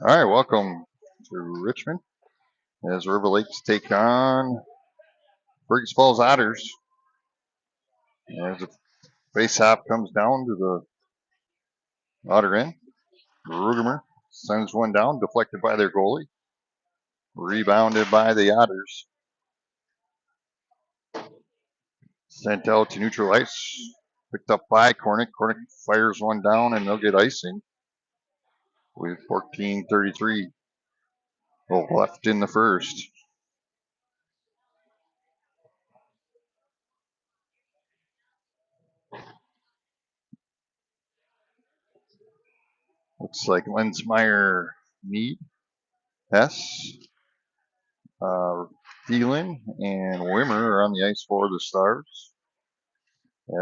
All right, welcome to Richmond as River Lakes take on Fergus Falls Otters. As the face-off comes down to the Otter end, Rugemer sends one down, deflected by their goalie, rebounded by the Otters, sent out to neutral ice, picked up by Cornick. Cornick fires one down, and they'll get icing with 14:33 left in the first. Looks like Lensmeyer, Mead, Hess, Thielen, and Wimmer are on the ice for the Stars.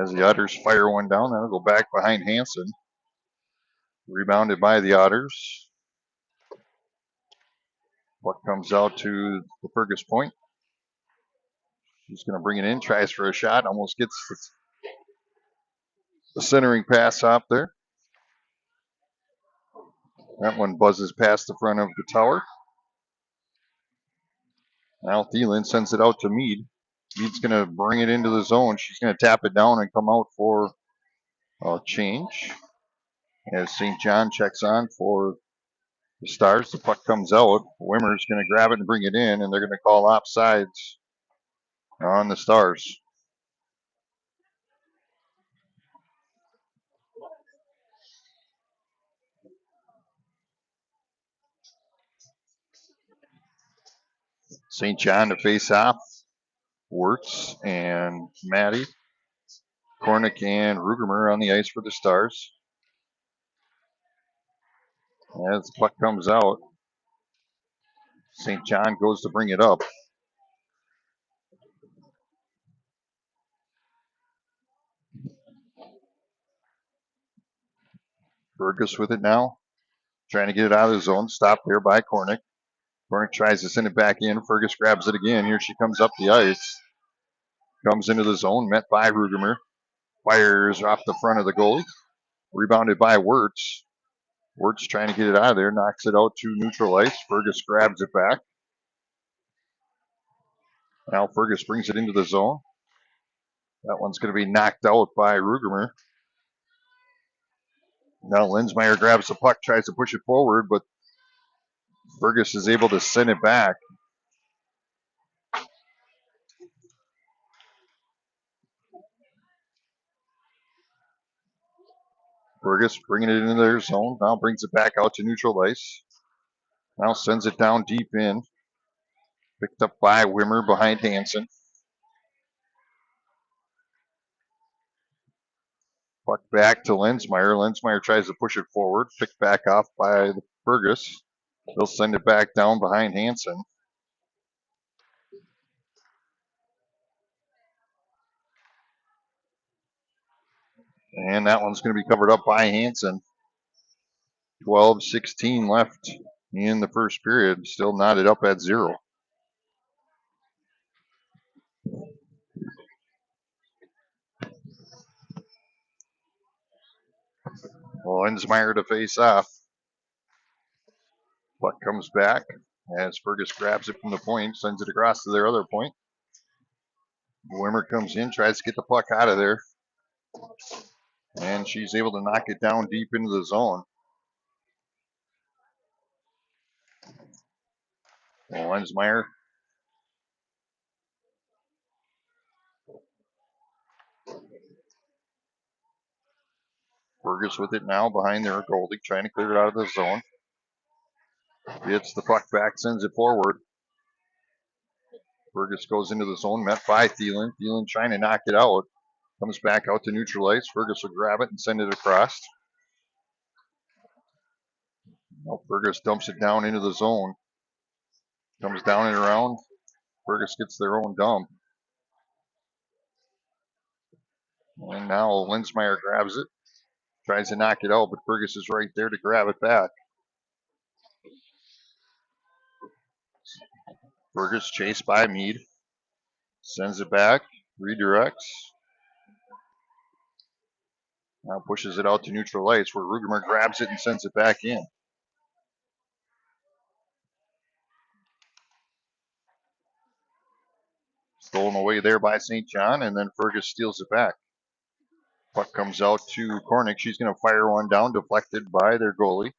As the Otters fire one down, that'll go back behind Hansen. Rebounded by the Otters. Puck comes out to the Fergus point. He's going to bring it in, tries for a shot, almost gets the centering pass off there. That one buzzes past the front of the tower. Now Thielen sends it out to Mead. Mead's going to bring it into the zone. She's going to tap it down and come out for a change. As St. John checks on for the Stars, the puck comes out. Wimmer's going to grab it and bring it in, and they're going to call offsides on the Stars. St. John to face off. Wirtz and Maddie. Cornick and Rugemer on the ice for the Stars. As the puck comes out, St. John goes to bring it up. Fergus with it now. Trying to get it out of the zone. Stopped there by Cornick. Cornick tries to send it back in. Fergus grabs it again. Here she comes up the ice. Comes into the zone. Met by Rugemer. Fires off the front of the goalie. Rebounded by Wirtz. Wirtz trying to get it out of there. Knocks it out to neutral ice. Fergus grabs it back. Now Fergus brings it into the zone. That one's going to be knocked out by Rugemer. Now Lensmeyer grabs the puck, tries to push it forward, but Fergus is able to send it back. Fergus bringing it into their zone. Now brings it back out to neutral ice. Now sends it down deep in. Picked up by Wimmer behind Hansen. Puck back to Lensmeyer. Lensmeyer tries to push it forward. Picked back off by Fergus. They'll send it back down behind Hansen. And that one's going to be covered up by Hansen. 12:16 left in the first period. Still knotted up at 0. Lensmeyer to face off. Puck comes back as Fergus grabs it from the point, sends it across to their other point. Wimmer comes in, tries to get the puck out of there. And she's able to knock it down deep into the zone. Lensmeyer Fergus with it now behind their goalie, trying to clear it out of the zone. Gets the puck back, sends it forward. Fergus goes into the zone, met by Thielen. Thielen trying to knock it out. Comes back out to neutral ice. Fergus will grab it and send it across. Now Fergus dumps it down into the zone. Comes down and around. Fergus gets their own dump. And now Lensmeyer grabs it. Tries to knock it out, but Fergus is right there to grab it back. Fergus chased by Mead. Sends it back. Redirects. Now pushes it out to neutral ice where Rugemer grabs it and sends it back in. Stolen away there by St. John, and then Fergus steals it back. Puck comes out to Cornick. She's going to fire one down, deflected by their goalie.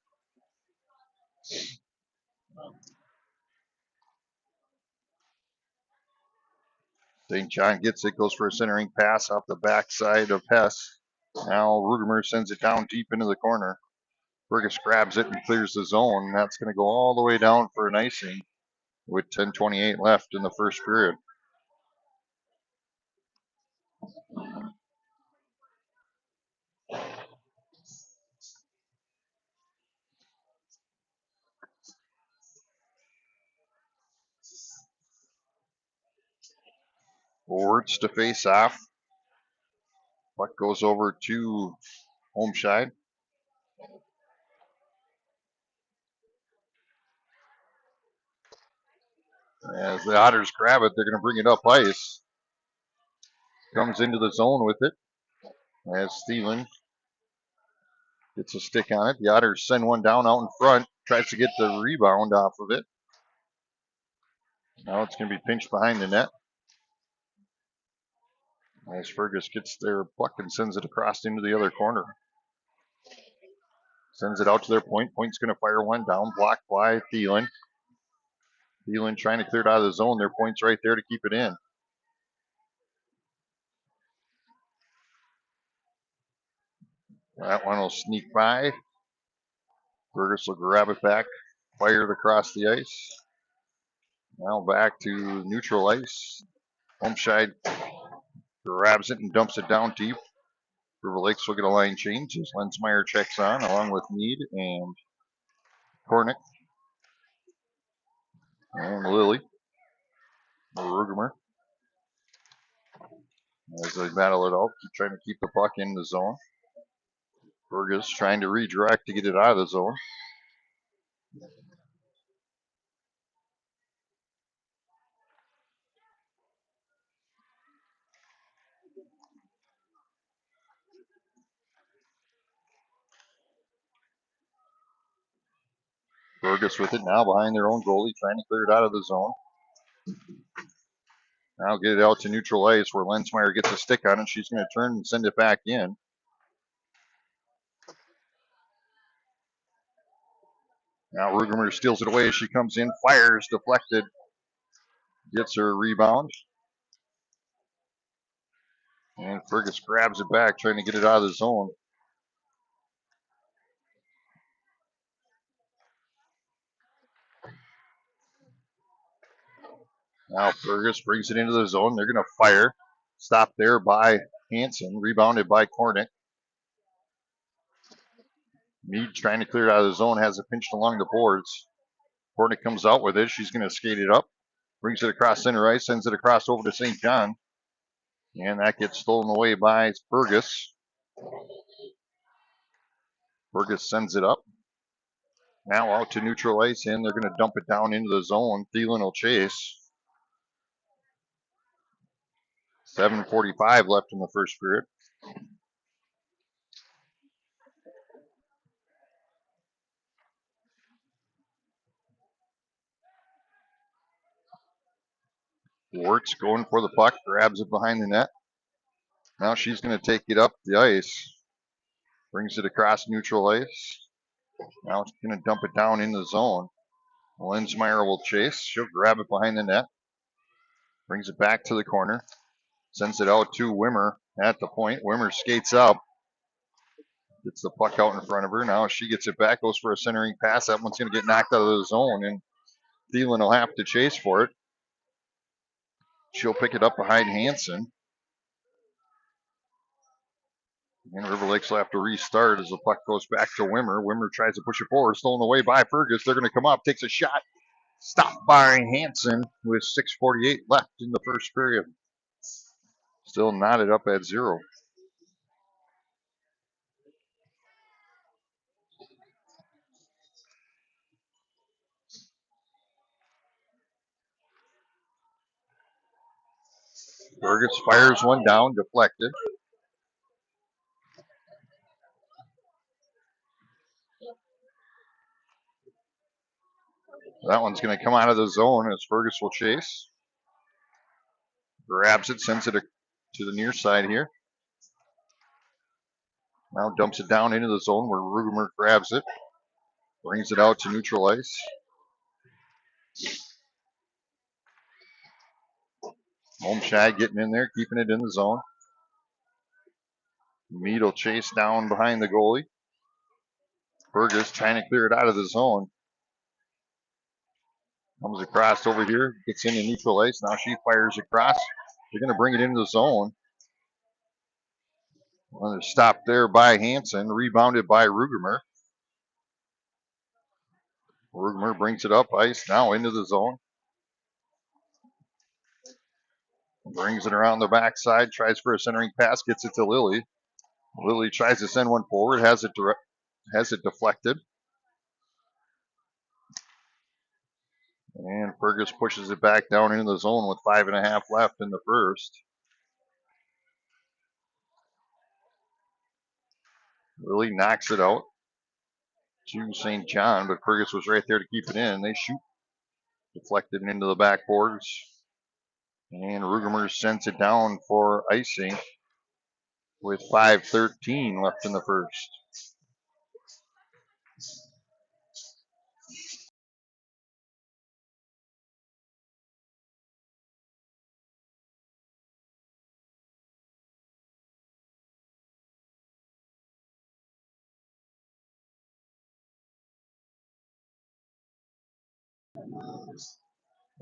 St. John gets it, goes for a centering pass off the backside of Hess. Now Rugemer sends it down deep into the corner. Fergus grabs it and clears the zone. That's going to go all the way down for an icing with 10:28 left in the first period. Forwards to face off. Puck goes over to Homeshide. As the Otters grab it, they're going to bring it up ice. Comes into the zone with it. As Thielen gets a stick on it. The Otters send one down out in front. Tries to get the rebound off of it. Now it's going to be pinched behind the net. As Fergus gets their puck and sends it across into the other corner. Sends it out to their point. Point's going to fire one down. Blocked by Thielen. Thielen trying to clear it out of the zone. Their point's right there to keep it in. That one will sneak by. Fergus will grab it back. Fired across the ice. Now back to neutral ice. Homeshide grabs it and dumps it down deep. River Lakes will get a line change as Lensmeyer checks on along with Mead and Cornick and Lilly. Rugemer. As they battle it out, trying to keep the puck in the zone. Fergus trying to redirect to get it out of the zone. Fergus with it now behind their own goalie, trying to clear it out of the zone. Now get it out to neutral ice where Lensmeyer gets a stick on it. She's going to turn and send it back in. Now Rugemer steals it away as she comes in, fires, deflected, gets her rebound. And Fergus grabs it back, trying to get it out of the zone. Now Fergus brings it into the zone. They're going to fire. Stopped there by Hansen, rebounded by Cornick. Mead trying to clear it out of the zone, has it pinched along the boards. Cornick comes out with it. She's going to skate it up. Brings it across center ice, sends it across over to St. John. And that gets stolen away by Fergus. Fergus sends it up. Now out to neutral ice, and they're going to dump it down into the zone. Thielen will chase. 7:45 left in the first period. Works going for the puck, grabs it behind the net. Now she's going to take it up the ice. Brings it across neutral ice. Now it's going to dump it down in the zone. Lensmeyer will chase. She'll grab it behind the net. Brings it back to the corner. Sends it out to Wimmer at the point. Wimmer skates up. Gets the puck out in front of her. Now she gets it back, goes for a centering pass. That one's going to get knocked out of the zone, and Thielen will have to chase for it. She'll pick it up behind Hansen. And River Lakes will have to restart as the puck goes back to Wimmer. Wimmer tries to push it forward, stolen away by Fergus. They're going to come up, takes a shot. Stopped by Hansen with 6:48 left in the first period. Still knotted up at 0. Fergus fires one down, deflected. That one's going to come out of the zone as Fergus will chase. Grabs it, sends it to the near side here. Now dumps it down into the zone where Rugemer grabs it. Brings it out to neutral ice. Homeshag getting in there, keeping it in the zone. Mead will chase down behind the goalie. Fergus trying to clear it out of the zone. Comes across over here, gets into neutral ice. Now she fires across. They're going to bring it into the zone. Well, stopped there by Hansen, rebounded by Rugemer. Rugemer brings it up ice, now into the zone. Brings it around the backside, tries for a centering pass, gets it to Lily. Lily tries to send one forward, has it deflected. And Fergus pushes it back down into the zone with 5.5 left in the first. Lily knocks it out to St. John, but Fergus was right there to keep it in. They shoot. Deflected into the backboards. And Rugemer sends it down for icing with 5:13 left in the first.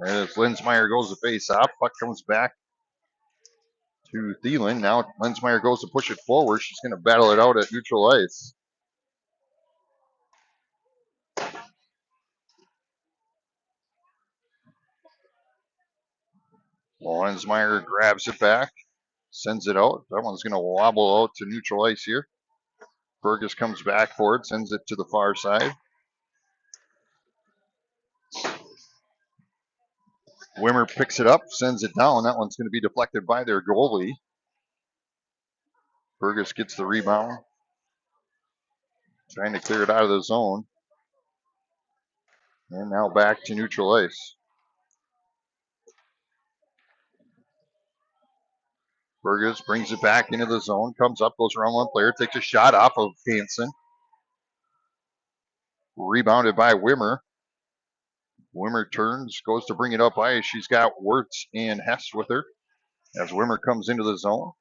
As Linsmeyer goes to face off, puck comes back to Thielen. Now Linsmeyer goes to push it forward. She's going to battle it out at neutral ice. Linsmeyer grabs it back, sends it out. That one's going to wobble out to neutral ice here. Fergus comes back for it, sends it to the far side. Wimmer picks it up, sends it down. That one's going to be deflected by their goalie. Fergus gets the rebound. Trying to clear it out of the zone. And now back to neutral ice. Fergus brings it back into the zone, comes up, goes around one player, takes a shot off of Hansen. Rebounded by Wimmer. Wimmer turns, goes to bring it up ice. She's got Wirtz and Hess with her as Wimmer comes into the zone.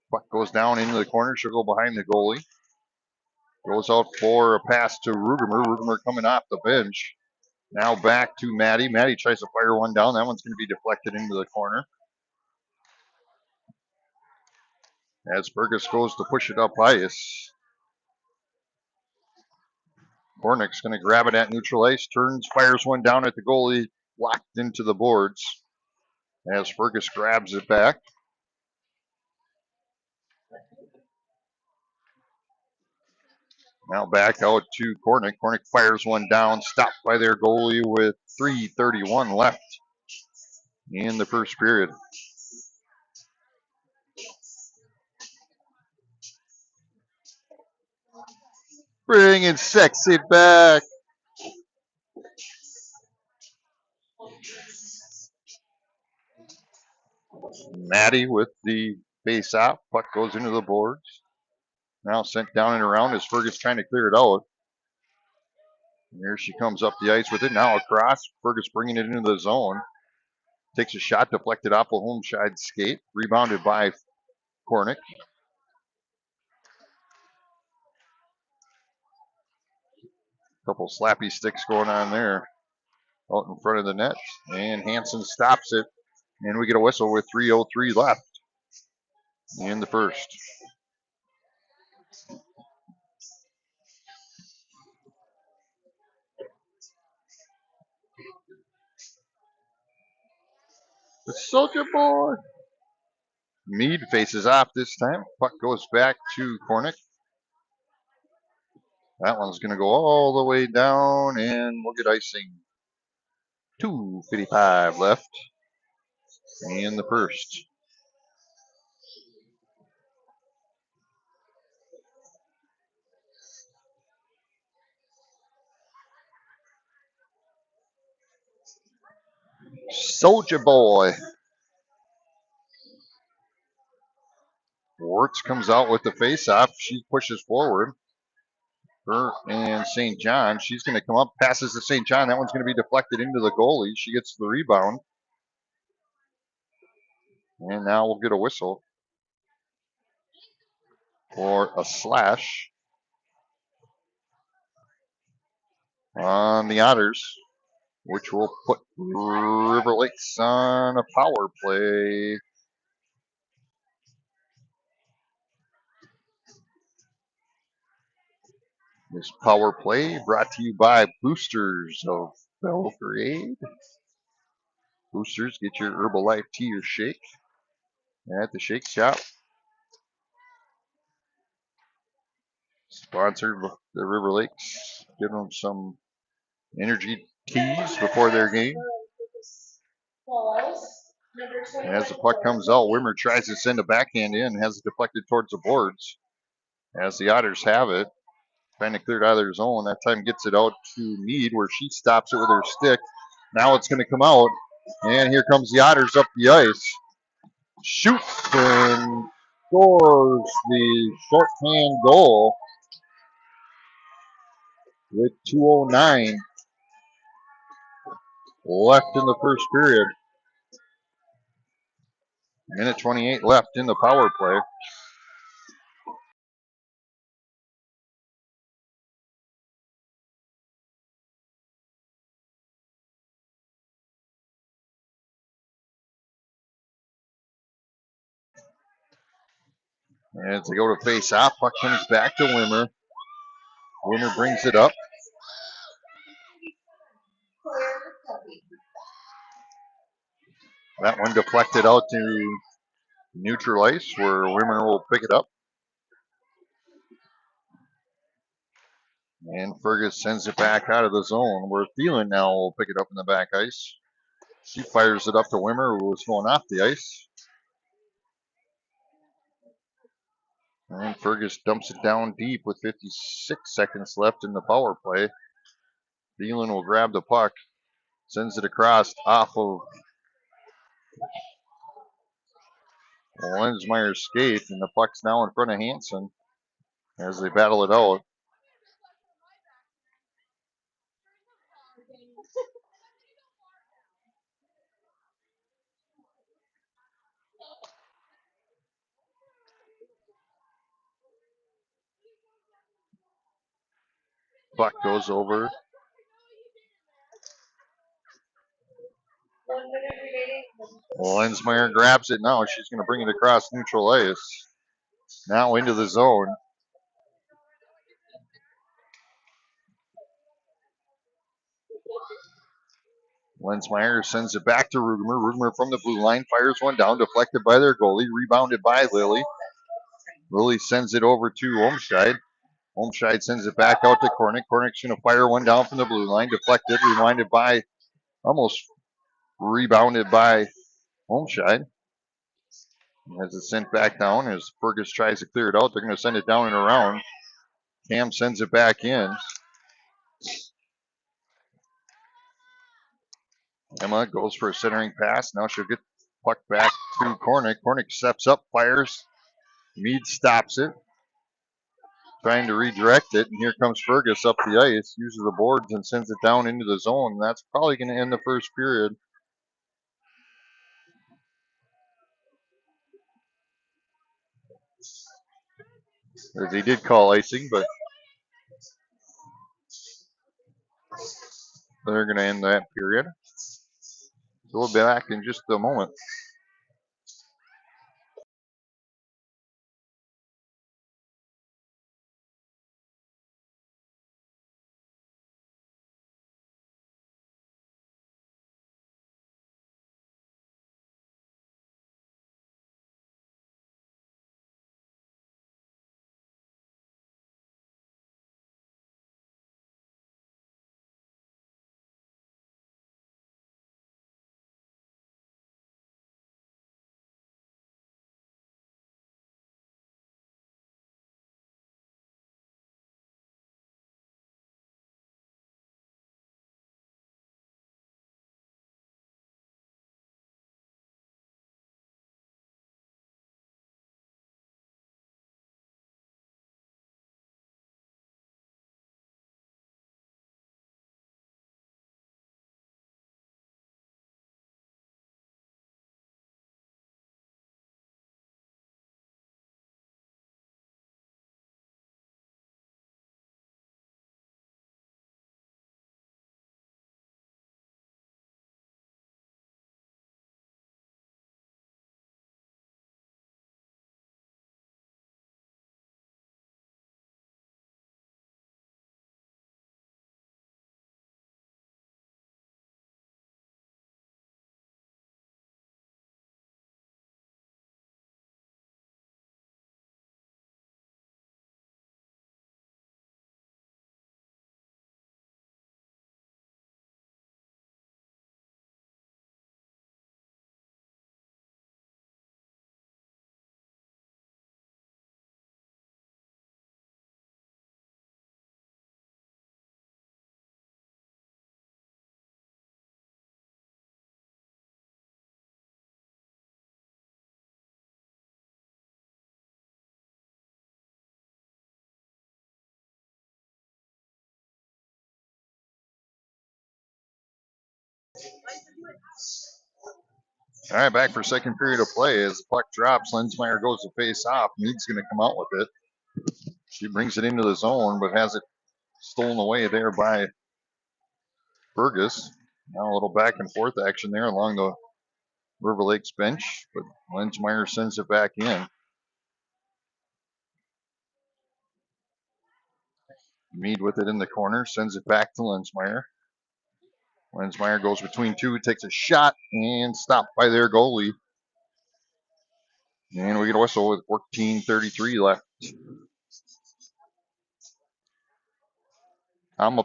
Puck goes down into the corner. She'll go behind the goalie. Goes out for a pass to Rugemer. Rugemer coming off the bench. Now back to Maddie. Maddie tries to fire one down. That one's going to be deflected into the corner. As Fergus goes to push it up ice. Kornick's going to grab it at neutral ice. Turns, fires one down at the goalie. Locked into the boards. As Fergus grabs it back. Now back out to Kornick. Kornick fires one down, stopped by their goalie with 3:31 left in the first period. Bringing sexy back. Maddie with the face off. Puck goes into the boards. Now sent down and around as Fergus trying to clear it out. And here she comes up the ice with it. Now across. Fergus bringing it into the zone. Takes a shot, deflected off a Homeshide skate. Rebounded by Kornick. Couple slappy sticks going on there out in front of the net. And Hansen stops it. And we get a whistle with 3:03 left in the first. The Soldier Boy. Mead faces off this time. Puck goes back to Cornick. That one's going to go all the way down, and we'll get icing. 2:55 left in the first. Soldier Boy. Wirtz comes out with the face-off. She pushes forward. Her and St. John. She's going to come up, passes to St. John. That one's going to be deflected into the goalie. She gets the rebound. And now we'll get a whistle for a slash on the Otters, which will put River Lakes on a power play. This power play brought to you by Boosters of Belgrade. Boosters, get your Herbalife tea or shake at the Shake Shop. Sponsored the River Lakes. Give them some energy teas before their game. And as the puck comes out, Wimmer tries to send a backhand in, has it deflected towards the boards. As the Otters have it, trying to clear it out of their zone. That time gets it out to Mead, where she stops it with her stick. Now it's going to come out, and here comes the Otters up the ice. Shoots and scores the shorthand goal with 2:09 left in the first period. Minute 28 left in the power play. As they go to face off, puck comes back to Wimmer. Wimmer brings it up. That one deflected out to neutral ice, where Wimmer will pick it up. And Fergus sends it back out of the zone, where Thielen now will pick it up in the back ice. She fires it up to Wimmer, who was going off the ice. And Fergus dumps it down deep with 56 seconds left in the power play. Thielen will grab the puck, sends it across off of Lensmeyer's skate, and the puck's now in front of Hansen as they battle it out. Puck goes over. Lensmeyer grabs it now. She's going to bring it across neutral ice. Now into the zone. Lensmeyer sends it back to Rugemer. Rugemer from the blue line fires one down, deflected by their goalie, rebounded by Lilly. Lilly sends it over to Olmscheid. Olmscheid sends it back out to Cornick. Cornick's going to fire one down from the blue line, deflected, rewinded by, almost rebounded by Olmscheid. As it's sent back down, as Fergus tries to clear it out, they're going to send it down and around. Cam sends it back in. Emma goes for a centering pass. Now she'll get puck back to Cornick. Cornick steps up, fires. Mead stops it, trying to redirect it. And here comes Fergus up the ice, uses the boards and sends it down into the zone. And that's probably going to end the first period. As he did call icing, but They're going to end that period. So we'll be back in just a moment. All right, back for second period of play. As the puck drops, Lensmeyer goes to face off. Mead's going to come out with it. She brings it into the zone, but has it stolen away there by Fergus. Now a little back and forth action there along the River Lakes bench, but Lensmeyer sends it back in. Mead with it in the corner, sends it back to Lensmeyer. Lensmeyer goes between two, takes a shot, and stopped by their goalie. And we get a whistle with 14:33 left. I'm a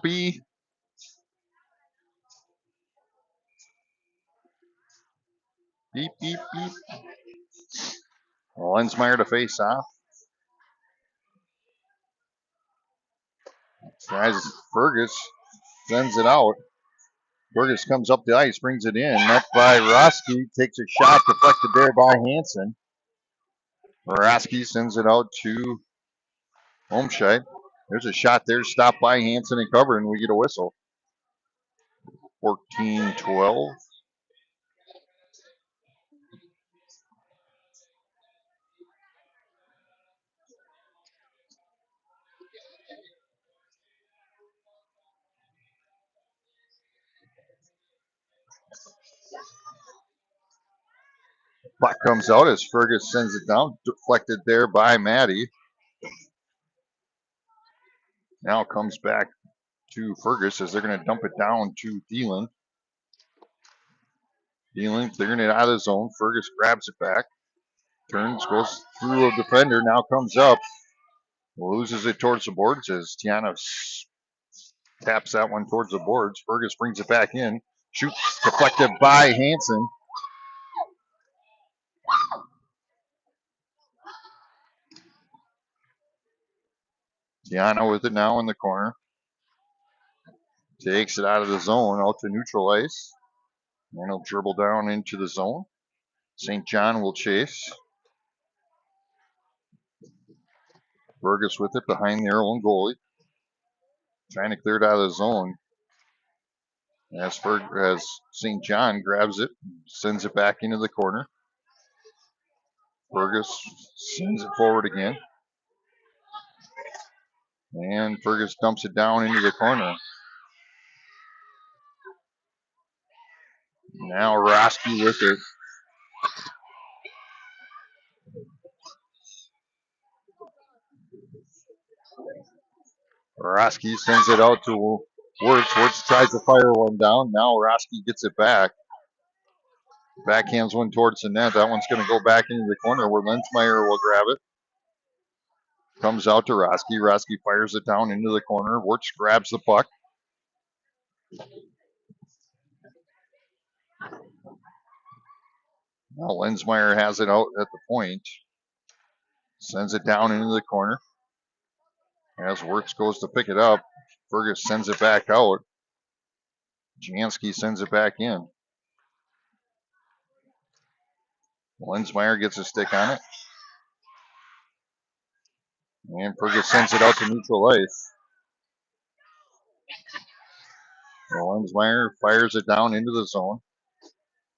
B. Beep, beep, beep. Lensmeyer to face off. Tries Fergus, sends it out. Fergus comes up the ice, brings it in. Met by Roski, takes a shot, deflected there by Hansen. Roski sends it out to Homscheid. There's a shot there, stopped by Hansen and covered, and we get a whistle. 14-12. Puck comes out as Fergus sends it down, deflected there by Maddie. Now comes back to Fergus as they're going to dump it down to Thielen. Thielen clearing it out of the zone. Fergus grabs it back. Turns, goes through a defender, now comes up. Loses it towards the boards as Tiana taps that one towards the boards. Fergus brings it back in. Shoots, deflected by Hansen. Tiana with it now in the corner. Takes it out of the zone, out to neutral ice. And he'll dribble down into the zone. St. John will chase. Fergus with it behind their own goalie. Trying to clear it out of the zone. As St. John grabs it, sends it back into the corner. Fergus sends it forward again. And Fergus dumps it down into the corner. Now Roski with it. Roski sends it out to Wirtz. Wirtz tries to fire one down. Now Roski gets it back. Backhands one towards the net. That one's going to go back into the corner where Lensmeyer will grab it. Comes out to Roski. Roski fires it down into the corner. Wirtz grabs the puck. Now Lensmeyer has it out at the point. Sends it down into the corner. As Wirtz goes to pick it up, Fergus sends it back out. Jansky sends it back in. Lensmeyer gets a stick on it. And Fergus sends it out to neutral ice. Lensmeyer fires it down into the zone.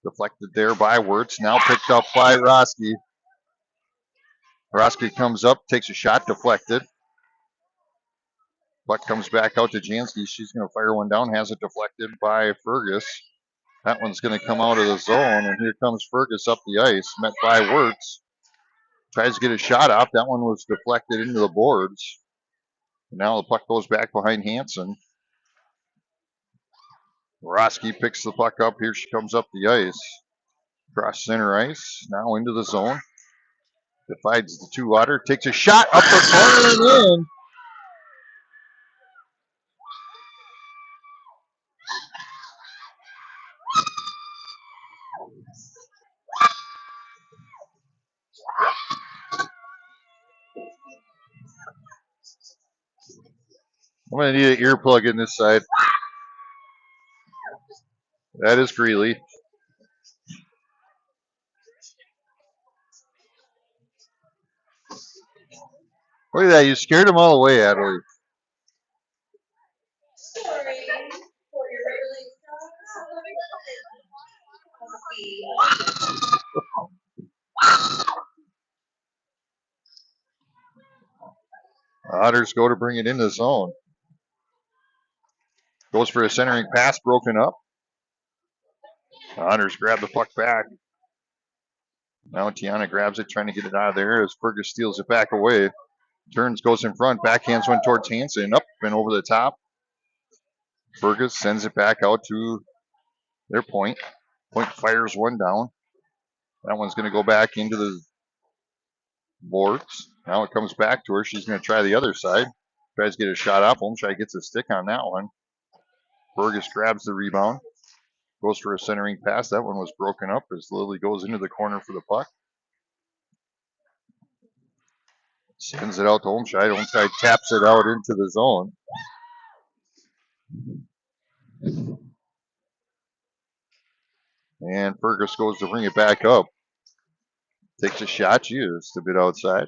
Deflected there by Wirtz. Now picked up by Roski. Roski comes up, takes a shot, deflected. Puck comes back out to Jansky. She's going to fire one down, has it deflected by Fergus. That one's going to come out of the zone, and here comes Fergus up the ice, met by Wirtz. Tries to get a shot off. That one was deflected into the boards. Now the puck goes back behind Hansen. Roski picks the puck up. Here she comes up the ice. Cross center ice. Now into the zone. Divides the two water. Takes a shot up the corner and in. I'm going to need an earplug in this side. That is Greeley. Look at that. You scared him all the way, Adley. Otters go to bring it in the zone. Goes for a centering pass, broken up. Otters grab the puck back. Now Tiana grabs it, trying to get it out of there as Fergus steals it back away. Turns, goes in front, backhands one towards Hansen, up and over the top. Fergus sends it back out to their point. Point fires one down. That one's going to go back into the boards. Now it comes back to her. She's going to try the other side. Tries to get a shot off. Olmsted gets a stick on that one. Fergus grabs the rebound. Goes for a centering pass. That one was broken up as Lily goes into the corner for the puck. Sends it out to Olmsted. Olmsted taps it out into the zone. And Fergus goes to bring it back up. Takes a shot, used a bit outside.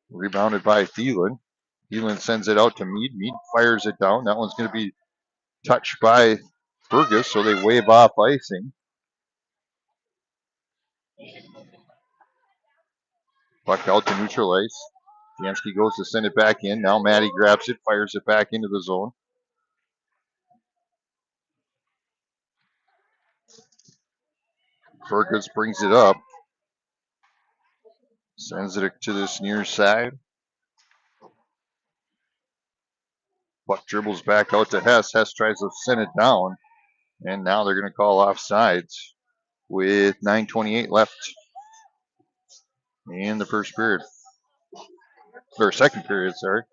Rebounded by Thielen. Thielen sends it out to Mead. Mead fires it down. That one's going to be touched by Fergus, so they wave off icing. Puck out to neutral ice. Jansky goes to send it back in. Now Maddie grabs it, fires it back into the zone. Fergus brings it up. Sends it to this near side. Puck dribbles back out to Hess. Hess tries to send it down. And now they're going to call offsides with 9:28 left in the first period. Or second period, sorry.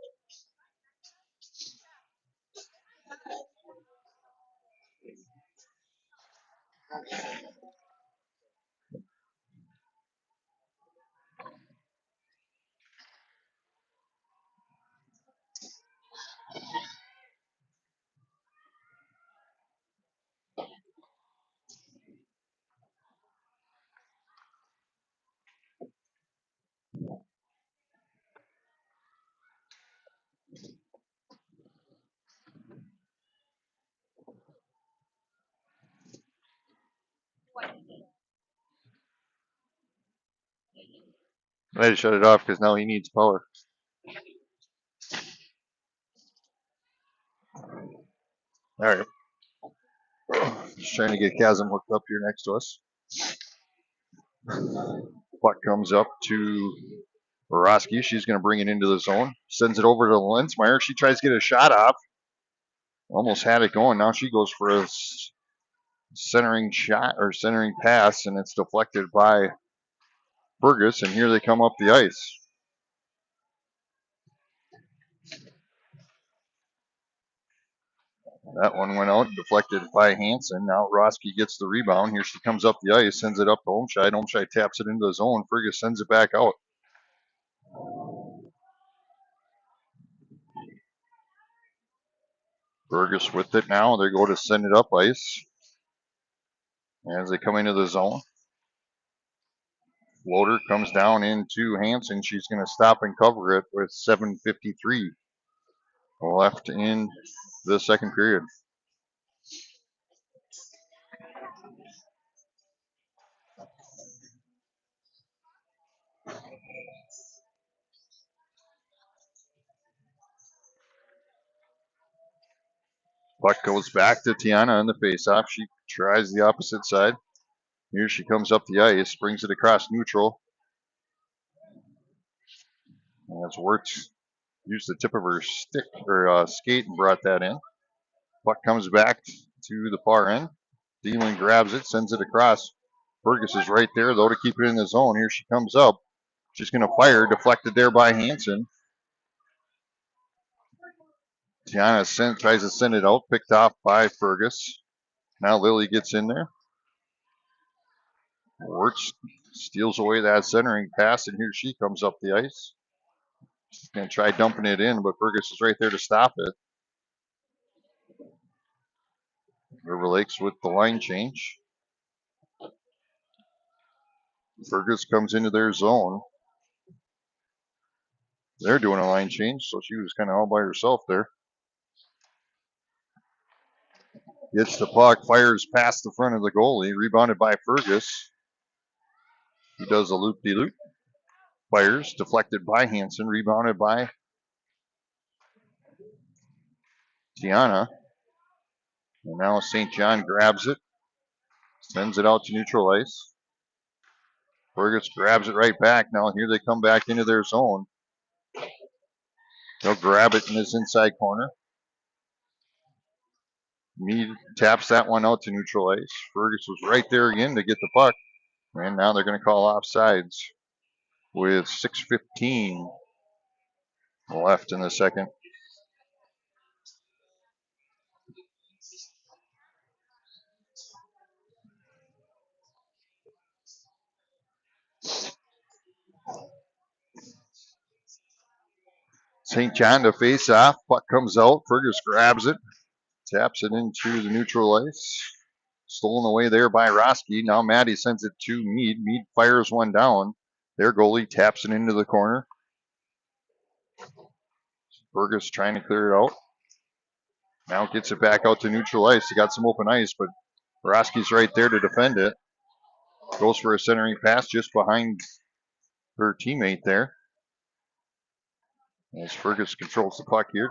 I had to shut it off because now he needs power. All right. Just trying to get Chasm hooked up here next to us. Puck comes up to Borowski. She's going to bring it into the zone. Sends it over to Lensmeyer. She tries to get a shot off. Almost had it going. Now she goes for a centering shot or centering pass, and it's deflected by Fergus. And here they come up the ice. That one went out, deflected by Hansen. Now Roski gets the rebound. Here she comes up the ice, sends it up to Olmscheid. Olmscheid taps it into the zone. Fergus sends it back out. Fergus with it now. They go to send it up ice. As they come into the zone. Floater comes down into Hansen. She's going to stop and cover it with 7:53 left in the second period. Puck goes back to Tiana on the faceoff. She tries the opposite side. Here she comes up the ice, brings it across neutral. And that's Wirtz used the tip of her stick or skate and brought that in. Puck comes back to the far end. Thielen grabs it, sends it across. Fergus is right there though to keep it in the zone. Here she comes up. She's going to fire, deflected there by Hansen. Tiana tries to send it out, picked off by Fergus. Now Lily gets in there. Wirtz steals away that centering pass, and here she comes up the ice. She's going to try dumping it in, but Fergus is right there to stop it. River Lakes with the line change. Fergus comes into their zone. They're doing a line change, so she was kind of all by herself there. Gets the puck, fires past the front of the goalie, rebounded by Fergus. He does a loop-de-loop. Fires, deflected by Hansen, rebounded by Tiana. And now St. John grabs it, sends it out to neutral ice. Fergus grabs it right back. Now here they come back into their zone. They'll grab it in this inside corner. Mead taps that one out to neutral ice. Fergus was right there again to get the puck. And now they're going to call offsides with 6:15 left in the second. St. John to face off. Puck comes out. Fergus grabs it. Taps it into the neutral ice. Stolen away there by Roski. Now Maddie sends it to Mead. Mead fires one down. Their goalie taps it into the corner. Fergus trying to clear it out. Now gets it back out to neutral ice. He got some open ice, but Roski's right there to defend it. Goes for a centering pass just behind her teammate there. As Fergus controls the puck here,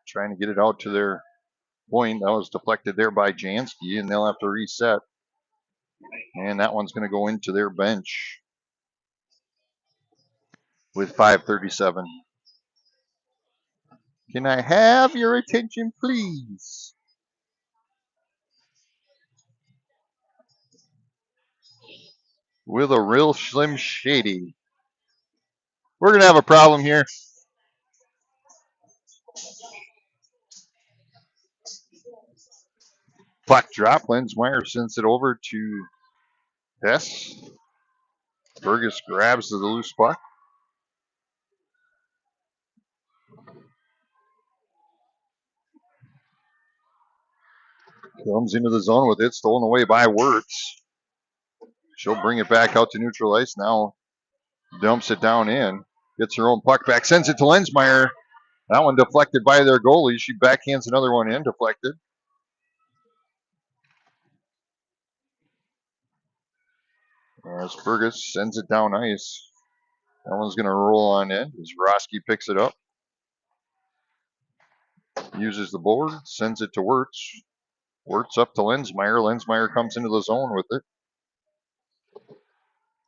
trying to get it out to their point. That was deflected there by Jansky, and they'll have to reset. And that one's going to go into their bench with 5:37. Can I have your attention, please? With a real Slim Shady. We're going to have a problem here. Puck drop. Lensmeyer sends it over to Hess. Fergus grabs the loose puck. Comes into the zone with it, stolen away by Wirtz. She'll bring it back out to neutral ice now. Dumps it down in. Gets her own puck back. Sends it to Lensmeyer. That one deflected by their goalie. She backhands another one in. Deflected. As Fergus sends it down ice. That one's going to roll on in as Roski picks it up. Uses the board. Sends it to Wirtz. Wirtz up to Lensmeyer. Lensmeyer comes into the zone with it.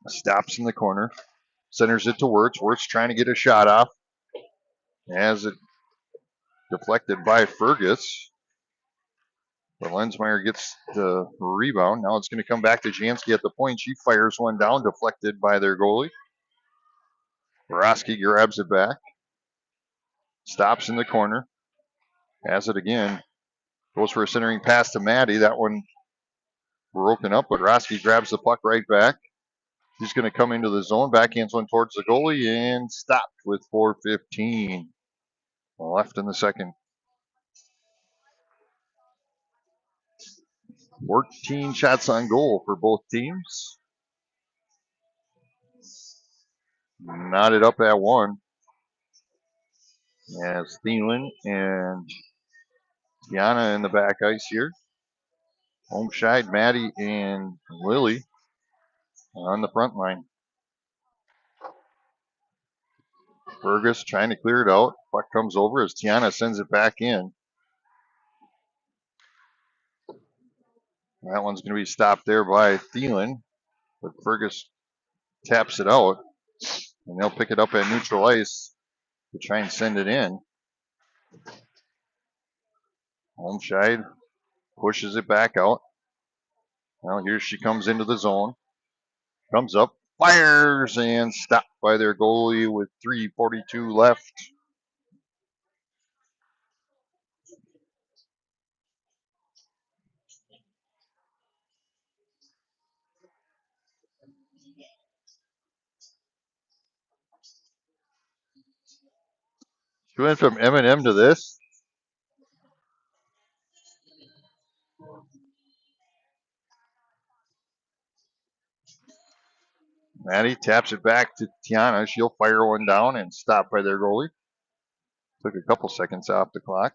Stops in the corner. Centers it to Wirtz. Wirtz trying to get a shot off. Has it deflected by Fergus. But Lensmeyer gets the rebound. Now it's going to come back to Jansky at the point. She fires one down, deflected by their goalie. Borowski grabs it back. Stops in the corner. Has it again. Goes for a centering pass to Maddie. That one broken up, but Borowski grabs the puck right back. He's going to come into the zone. Backhands one towards the goalie and stopped with 4:15 left in the second. 14 shots on goal for both teams. Knotted up at one. As Thielen and Tiana in the back ice here. Homeshide, Maddie, and Lily on the front line. Fergus trying to clear it out. Puck comes over as Tiana sends it back in. That one's going to be stopped there by Thielen, but Fergus taps it out, and they'll pick it up at neutral ice to try and send it in. Homeshide pushes it back out. Now here she comes into the zone. Comes up, fires, and stopped by their goalie with 3:42 left. She went from M&M to this. Maddie taps it back to Tiana. She'll fire one down and stopped by their goalie. Took a couple seconds off the clock.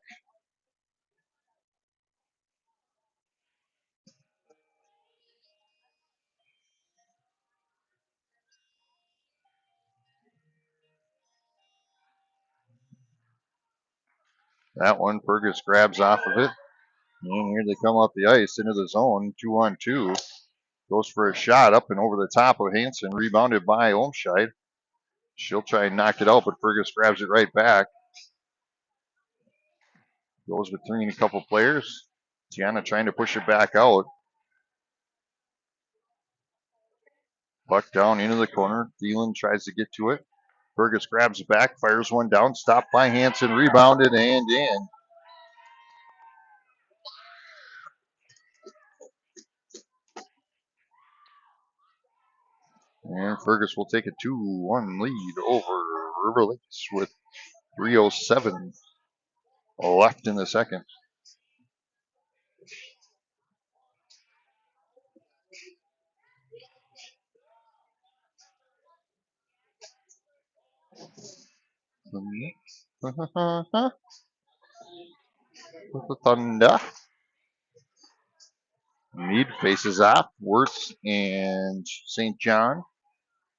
That one, Fergus grabs off of it. And here they come up the ice into the zone, 2-on-2. Goes for a shot up and over the top of Hansen, rebounded by Olmscheid. She'll try and knock it out, but Fergus grabs it right back. Goes between a couple players. Tiana trying to push it back out. Puck down into the corner. Thielen tries to get to it. Fergus grabs it back, fires one down, stopped by Hansen, rebounded and in. And Fergus will take a 2-1 lead over River Lakes with 3:07 left in the second. With the Thunder. Mead faces off. Wirtz and St. John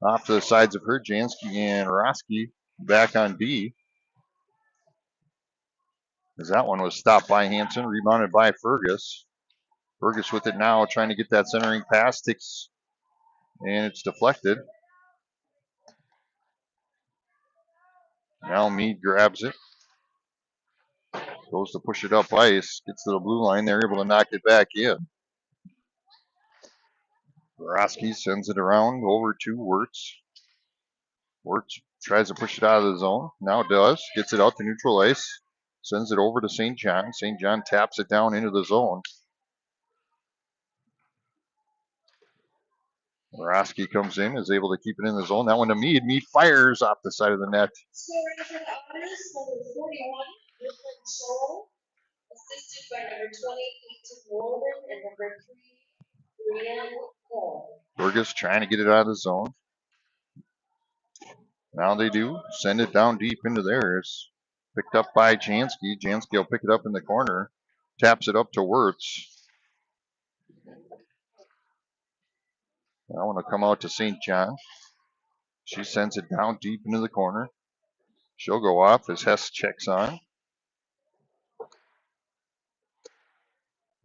off to the sides of her. Jansky and Roski back on D. As that one was stopped by Hansen, rebounded by Fergus. Fergus with it now, trying to get that centering pass. Takes, and it's deflected. Now Mead grabs it. Goes to push it up ice. Gets to the blue line. They're able to knock it back in. Roski sends it around over to Wirtz. Wirtz tries to push it out of the zone. Now does. Gets it out to neutral ice. Sends it over to St. John. St. John taps it down into the zone. Roski comes in, is able to keep it in the zone. That one to Mead. Mead fires off the side of the net. Assisted by number 20, and number 3, Brianne Cole. Fergus trying to get it out of the zone. Now they do. Send it down deep into theirs. Picked up by Jansky. Jansky will pick it up in the corner. Taps it up to Wirtz. I want to come out to St. John. She sends it down deep into the corner. She'll go off as Hess checks on.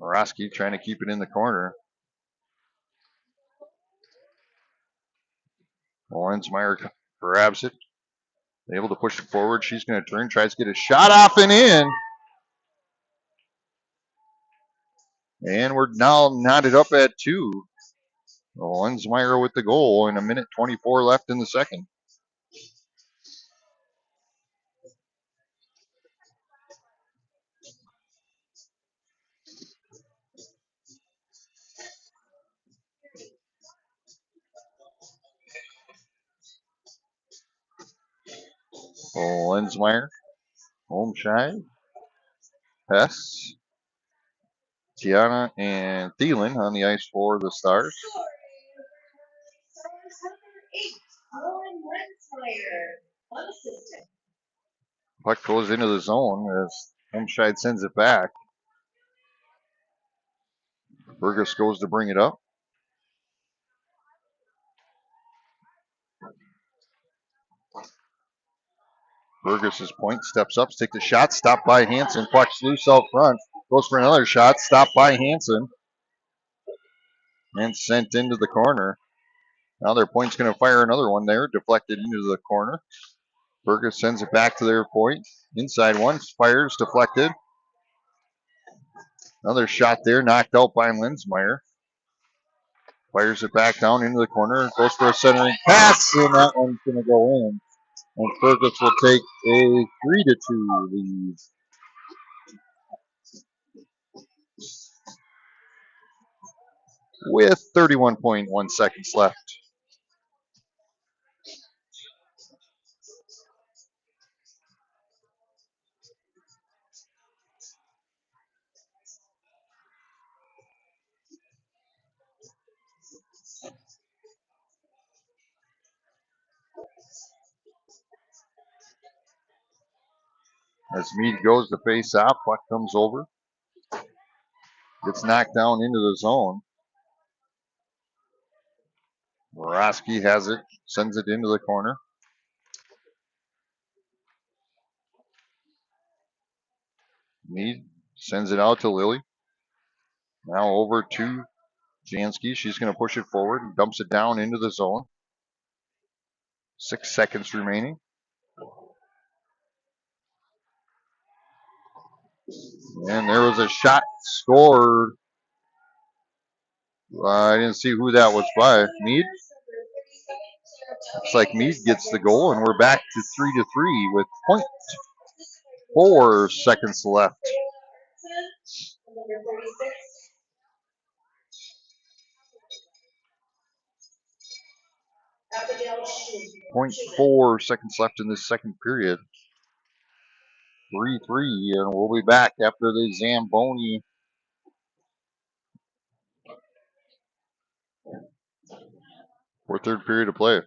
Morosky trying to keep it in the corner. Lensmeyer grabs it. Able to push it forward. She's going to turn, tries to get a shot off and in. And we're now knotted up at 2. Lensmeyer with the goal and 1:24 left in the second. Lensmeyer, home shy, Hess, Tiana, and Thielen on the ice for the Stars. Puck goes into the zone as Homeshide sends it back. Fergus goes to bring it up. Fergus's point, steps up, takes a shot, stopped by Hansen, puck's loose out front, goes for another shot, stopped by Hansen, and sent into the corner. Now their point's going to fire another one there, deflected into the corner. Fergus sends it back to their point. Inside one, fires, deflected. Another shot there, knocked out by Lensmeyer. Fires it back down into the corner, goes for a centering pass, and that one's going to go in. And Fergus will take a 3-2 lead. With 31.1 seconds left. As Meade goes to face off, puck comes over. Gets knocked down into the zone. Morosky has it, sends it into the corner. Meade sends it out to Lilly. Now over to Jansky. She's going to push it forward and dumps it down into the zone. 6 seconds remaining. And there was a shot scored. I didn't see who that was by. Meade? Looks like Meade gets the goal, and we're back to 3-3 with 0.4 seconds left. 0.4 seconds left in this second period. 3-3, and we'll be back after the Zamboni. For third period of play.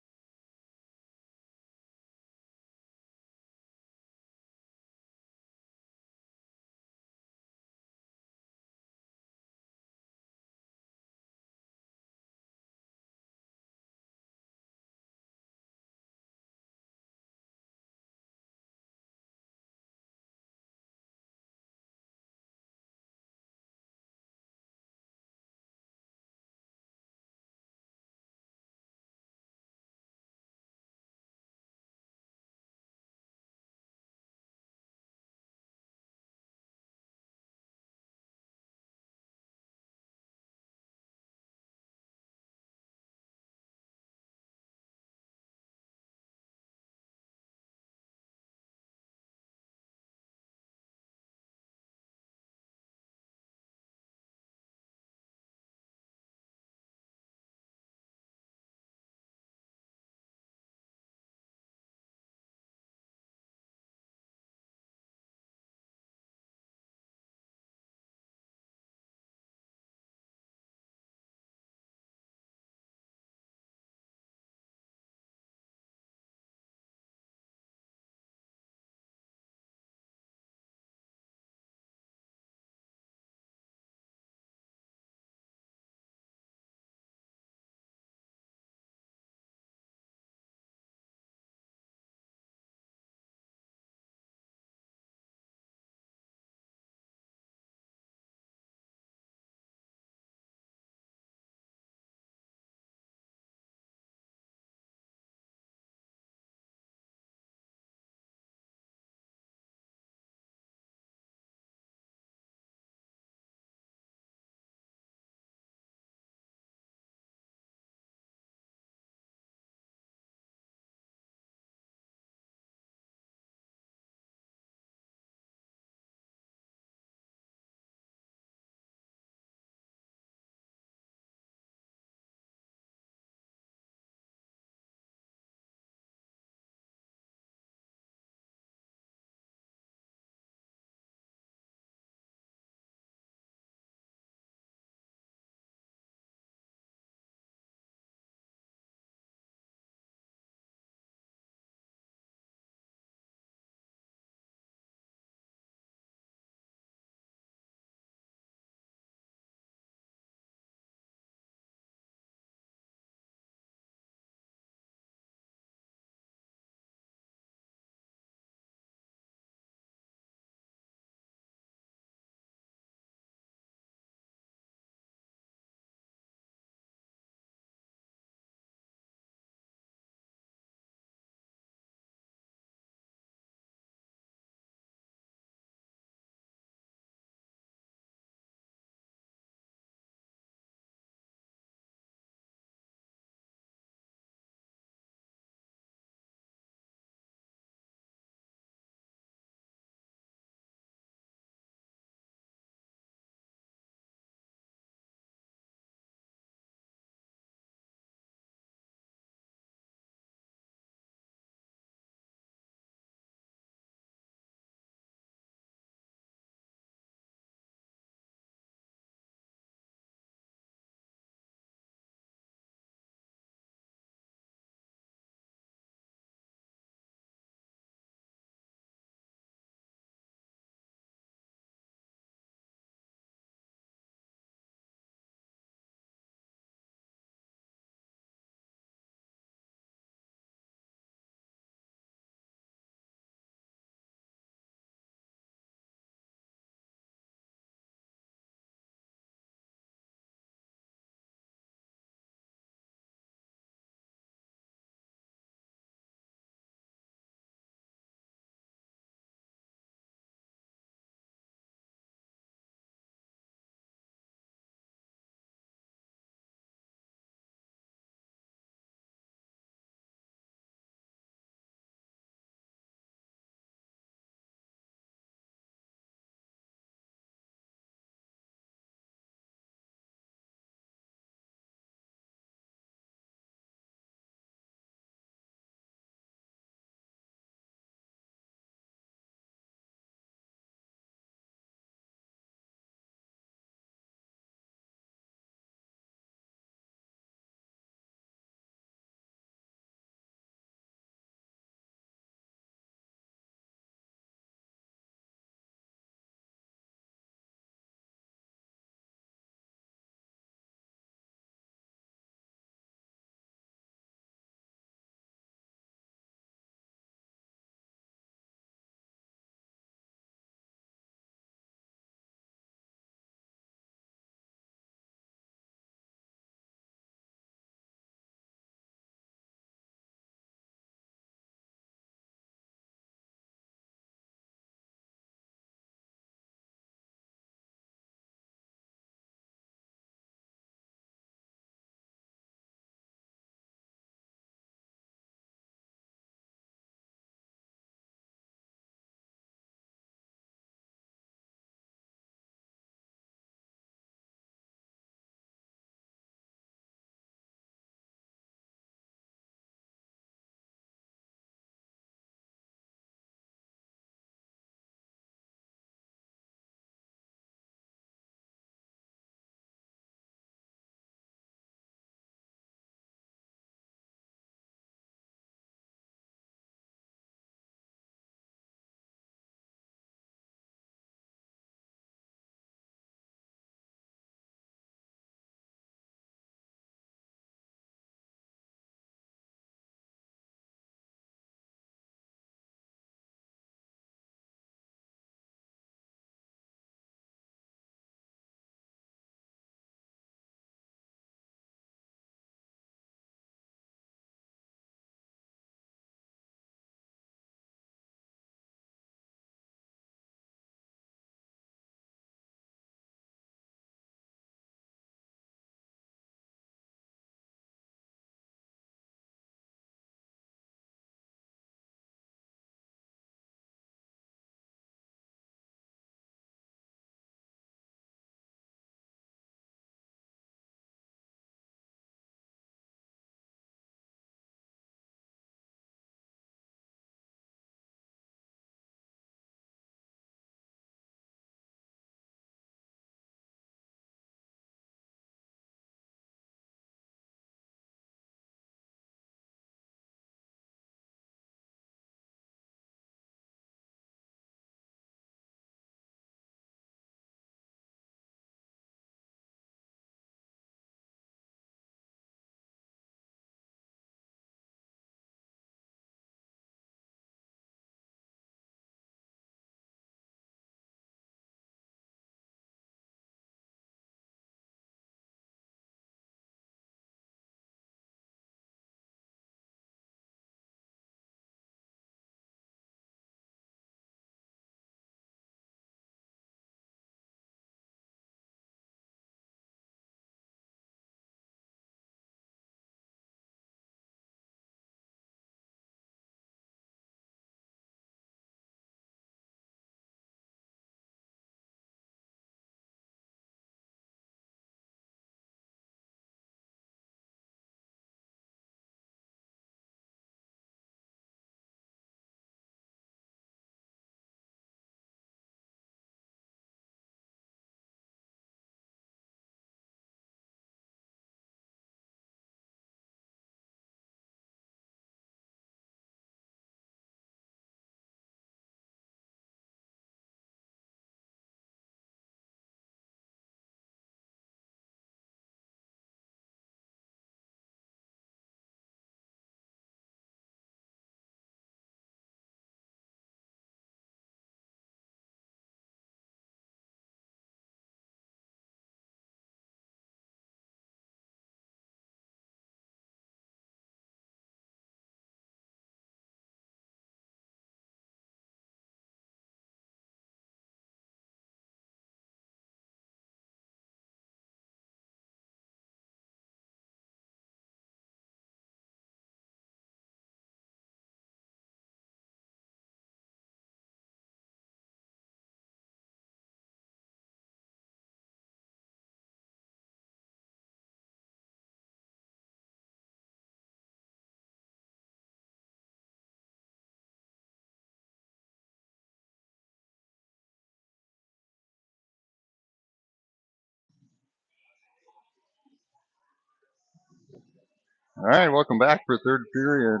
All right, welcome back for third period.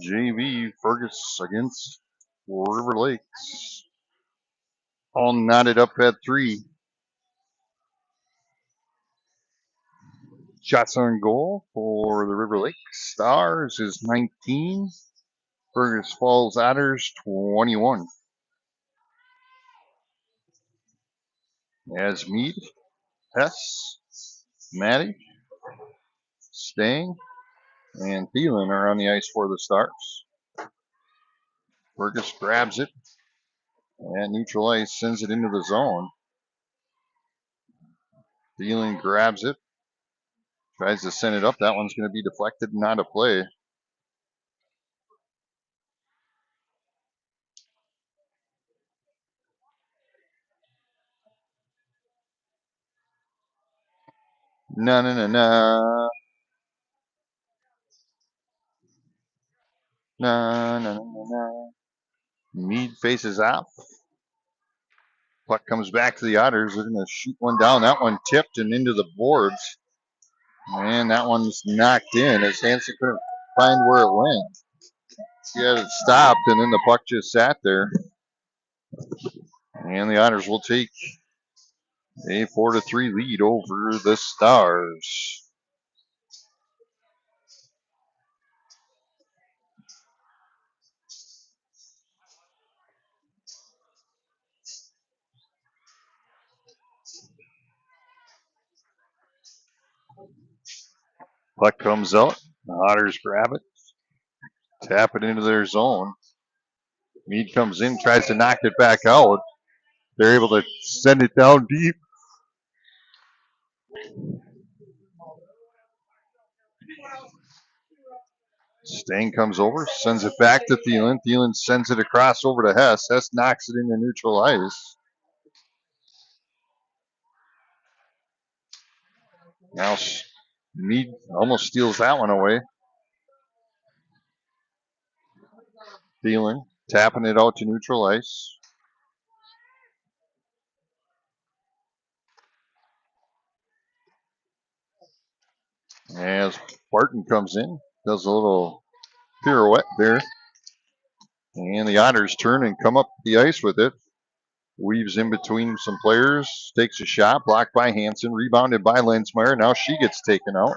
JV Fergus against River Lakes. All knotted up at 3. Shots on goal for the River Lakes Stars is 19. Fergus Falls Otters 21. As Mead, Hess, Maddie, Stang, and Thielen are on the ice for the Stars. Fergus grabs it and neutral ice sends it into the zone. Thielen grabs it, tries to send it up. That one's going to be deflected and not a play. Na na na na. Na na na na. Mead faces off. Puck comes back to the Otters. They're going to shoot one down. That one tipped and into the boards. And that one's knocked in as Hansen couldn't find where it went. He had it stopped, and then the puck just sat there. And the Otters will take a 4-3 lead over the Stars. Puck comes out. The Otters grab it, tap it into their zone. Mead comes in, tries to knock it back out. They're able to send it down deep. Stang comes over, sends it back to Thielen. Thielen sends it across over to Hess. Hess knocks it into neutral ice. Now Mead almost steals that one away. Thielen tapping it out to neutral ice. As Barton comes in, does a little pirouette there. And the Otters turn and come up the ice with it. Weaves in between some players, takes a shot, blocked by Hansen, rebounded by Lensmeyer. Now she gets taken out.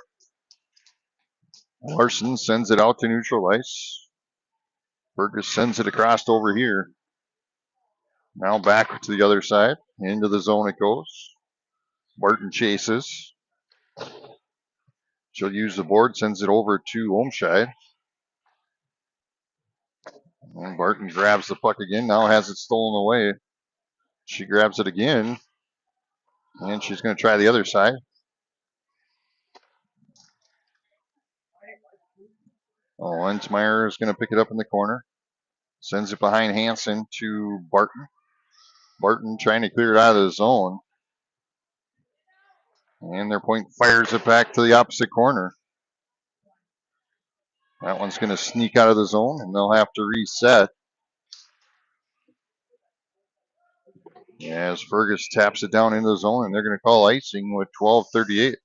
Larson sends it out to neutral ice. Fergus sends it across over here. Now back to the other side. Into the zone it goes. Barton chases. She'll use the board, sends it over to Olmscheid. And Barton grabs the puck again, now has it stolen away. She grabs it again. And she's going to try the other side. Oh, Lensmeyer is going to pick it up in the corner. Sends it behind Hansen to Barton. Barton trying to clear it out of the zone. And their point fires it back to the opposite corner. That one's going to sneak out of the zone, and they'll have to reset. As Fergus taps it down into the zone, and they're going to call icing with 12:38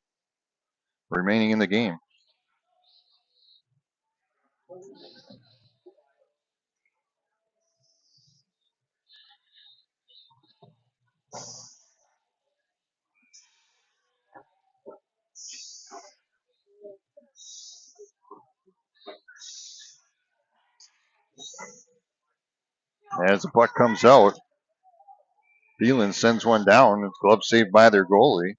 remaining in the game. As the puck comes out, Thielen sends one down. It's glove saved by their goalie.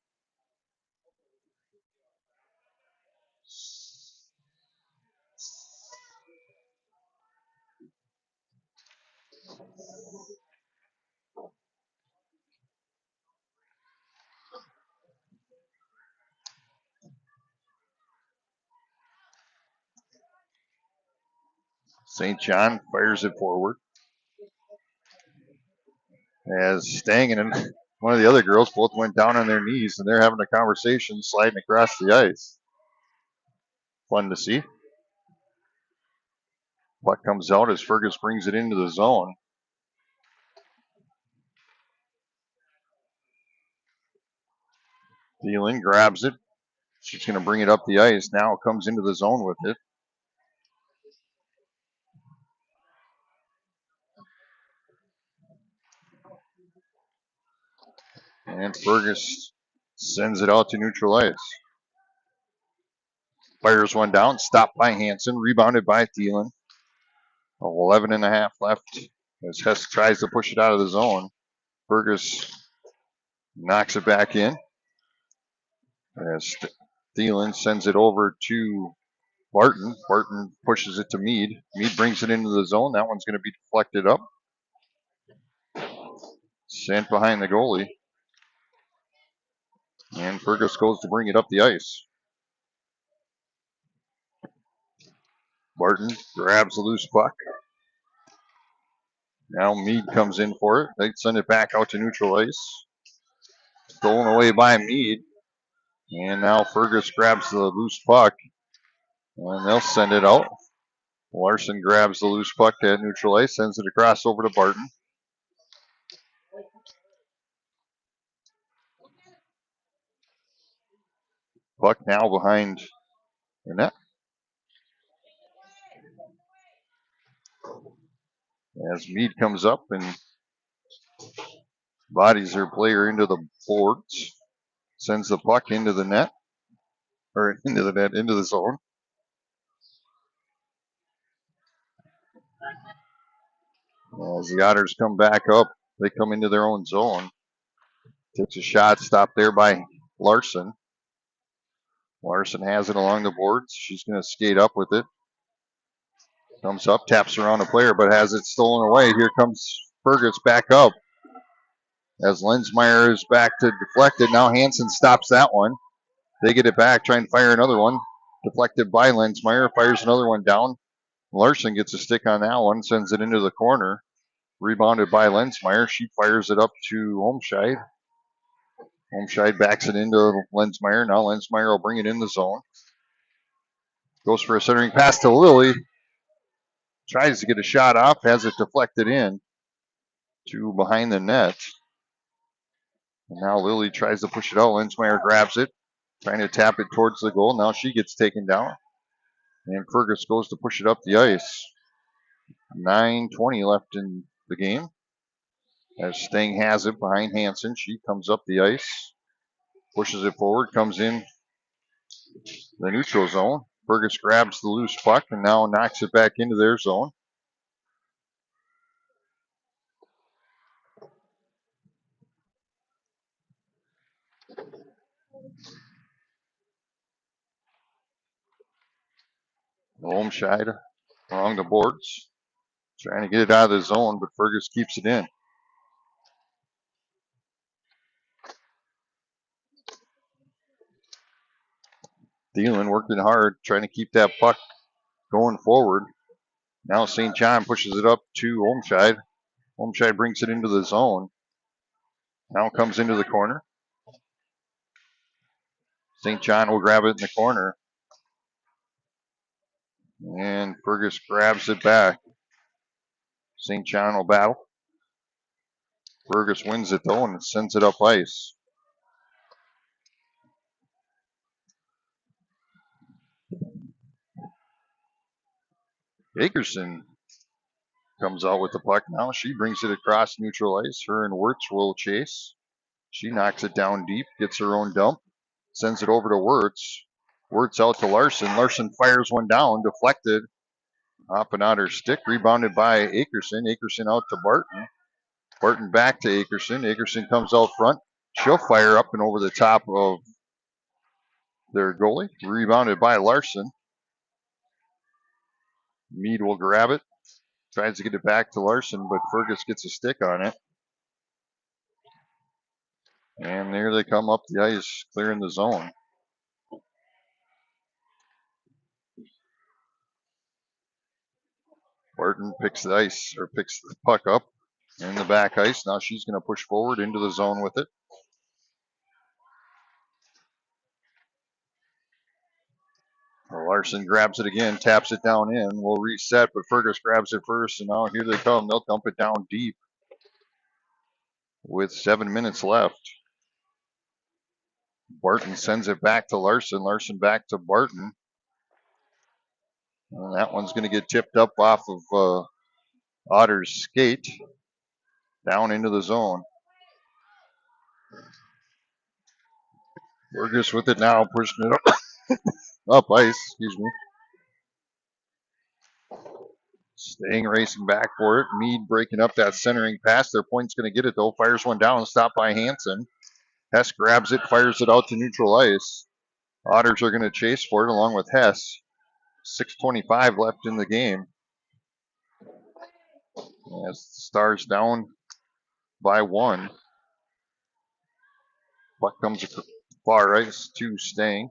St. John fires it forward. As Stang and one of the other girls both went down on their knees, and they're having a conversation sliding across the ice. Fun to see. Puck comes out as Fergus brings it into the zone. Thielen grabs it, She's going to bring it up the ice. Now comes into the zone with it. And Fergus sends it out to neutral ice. Fires one down, stopped by Hansen, rebounded by Thielen. 11 and a half left as Hess tries to push it out of the zone. Fergus knocks it back in as Thielen sends it over to Barton. Barton pushes it to Mead. Mead brings it into the zone. That one's going to be deflected up. Sent behind the goalie. And Fergus goes to bring it up the ice. Barton grabs the loose puck. Now Mead comes in for it. They send it back out to neutral ice. Stolen away by Mead. And now Fergus grabs the loose puck. And they'll send it out. Larson grabs the loose puck at neutral ice, sends it across over to Barton. Puck now behind the net. As Mead comes up and bodies their player into the boards, sends the puck into the net, or into the net, into the zone. As the Otters come back up, they come into their own zone. Takes a shot, stopped there by Larson. Larson has it along the boards. She's going to skate up with it. Comes up, taps around a player, but has it stolen away. Here comes Fergus back up. As Lensmeyer is back to deflect it. Now Hansen stops that one. They get it back, trying to fire another one. Deflected by Lensmeyer, fires another one down. Larson gets a stick on that one, sends it into the corner. Rebounded by Lensmeyer. She fires it up to Holmscheid. Holmscheid backs it into Lensmeyer. Now Lensmeyer will bring it in the zone. Goes for a centering pass to Lilly. Tries to get a shot off, has it deflected in to behind the net. And now Lilly tries to push it out. Lensmeyer grabs it, trying to tap it towards the goal. Now she gets taken down. And Fergus goes to push it up the ice. 9:20 left in the game. As Stang has it behind Hansen, she comes up the ice, pushes it forward, comes in the neutral zone. Fergus grabs the loose puck and now knocks it back into their zone. Holmscheid along the boards, trying to get it out of the zone, but Fergus keeps it in. Thielen working hard, trying to keep that puck going forward. Now St. John pushes it up to Holmscheid. Holmscheid brings it into the zone. Now comes into the corner. St. John will grab it in the corner. And Fergus grabs it back. St. John will battle. Fergus wins it though and sends it up ice. Akerson comes out with the puck now. She brings it across neutral ice. Her and Wirtz will chase. She knocks it down deep, gets her own dump, sends it over to Wirtz. Wirtz out to Larson. Larson fires one down, deflected. Off and out her stick, rebounded by Akerson. Akerson out to Barton. Barton back to Akerson. Akerson comes out front. She'll fire up and over the top of their goalie. Rebounded by Larson. Mead will grab it. Tries to get it back to Larson, but Fergus gets a stick on it. And there they come up the ice, clearing the zone. Barton picks the puck up in the back ice. Now she's going to push forward into the zone with it. Larson grabs it again, taps it down in. We'll reset, but Fergus grabs it first, and now here they come. They'll dump it down deep with 7 minutes left. Barton sends it back to Larson. Larson back to Barton. And that one's going to get tipped up off of Otter's skate down into the zone. Fergus with it now, pushing it up ice, excuse me. Staying racing back for it. Mead breaking up that centering pass. Their point's going to get it though. Fires one down, stopped by Hansen. Hess grabs it, fires it out to neutral ice. Otters are going to chase for it along with Hess. 6:25 left in the game. As Stars down by one. Puck comes far ice to Stang.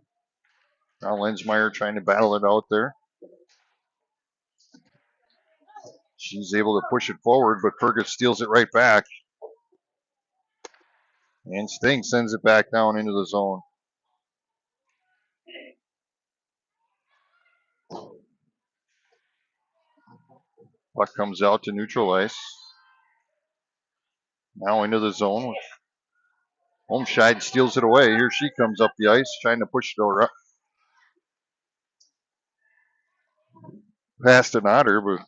Now Lensmeyer trying to battle it out there. She's able to push it forward, but Fergus steals it right back. And Stang sends it back down into the zone. Puck comes out to neutral ice. Now into the zone. Holmscheid steals it away. Here she comes up the ice, trying to push it over past an Otter, but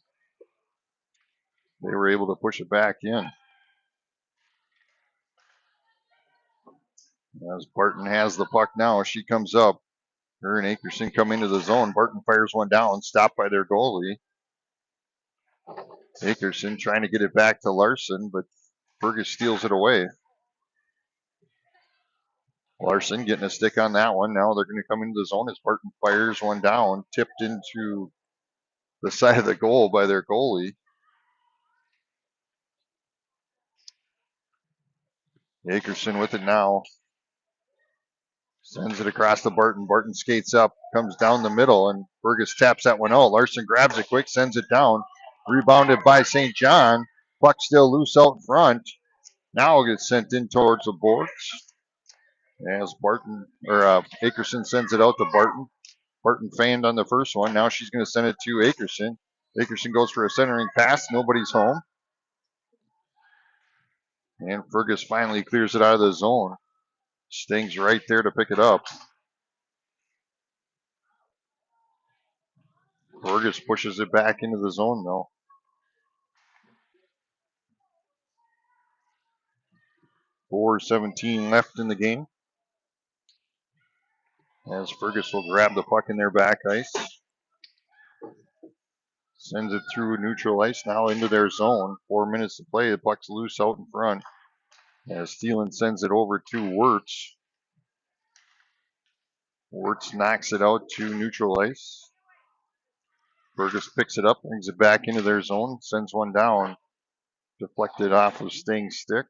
they were able to push it back in. As Barton has the puck now, she comes up. Her and Akerson come into the zone. Barton fires one down, stopped by their goalie. Akerson trying to get it back to Larson, but Fergus steals it away. Larson getting a stick on that one. Now they're going to come into the zone as Barton fires one down, tipped into the side of the goal by their goalie. Akerson with it now. Sends it across to Barton. Barton skates up, comes down the middle, and Fergus taps that one out. Larson grabs it quick, sends it down. Rebounded by St. John. Puck still loose out front. Now it gets sent in towards the boards. As Akerson sends it out to Barton. Barton fanned on the first one. Now she's going to send it to Akerson. Akerson goes for a centering pass. Nobody's home. And Fergus finally clears it out of the zone. Sting's right there to pick it up. Fergus pushes it back into the zone, though. 4:17 left in the game. As Fergus will grab the puck in their back ice. Sends it through neutral ice now into their zone. 4 minutes to play. The puck's loose out in front. As Thielen sends it over to Wirtz. Wirtz knocks it out to neutral ice. Fergus picks it up, brings it back into their zone, sends one down. Deflected off of Sting's stick.